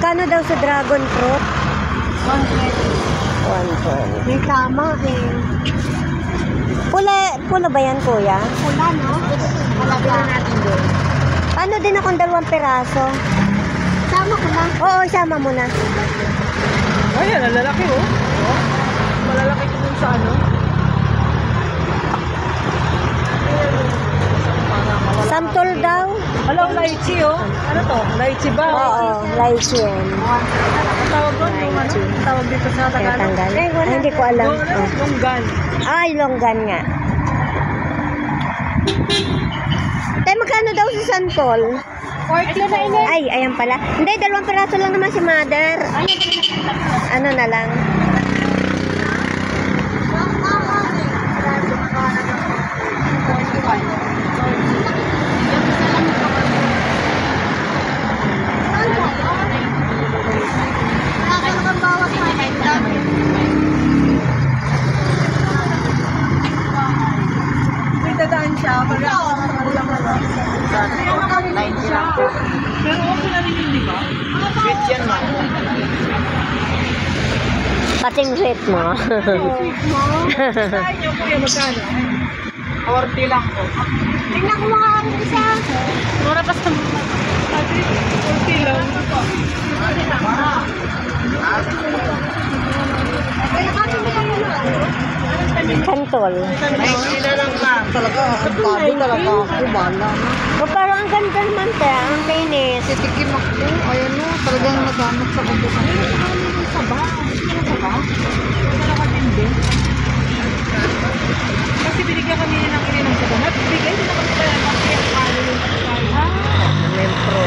Magkano daw sa dragon fruit? 120. 120. May tama eh. Pula ba yan, kuya? Pula, no? Malagyan natin doon. Ano din akong 2 piraso? Sama ko na. Oo, isama mo na. Ayan, ang lalaki oh. Oh. Malalaki ko dun sa ano. Santol daw? Alam, lychee oh. Ano to? Lychee ba? Oo, lychee yan. Ang tawag doon yung ano? Ang tawag dito sa Tagalog? Tanggal. Ay, hindi ko alam. Oh. Longgan. Ay, longgan nga. Tay, magkano daw sa santol? 40 na ini. Ay, ayan pala. Hindi, 2 piraso lang naman si mother. Ano na lang? May dadaan siya. Pag ako ulam ano. Line siya. Pero okay na rin yun, di ba? Sweet yan, ma. Pating rate mo. Saan nyo, kuya, magkano? 40 lang po. Tingnan ko mga ano isa. Mura pa sa Ate, 40 lang. Santol. Hindi na lang ma. Talaga, ang bago talaga ako. Bala. O, pero ang ganda naman, te. Ang linis. Titikim ako. Ayan o, talagang nagamot sa kubukan. Kasi binigyan kami ng ininom sa banat. Bigay din naman pala kasi ang kano yung pagkain. Membro.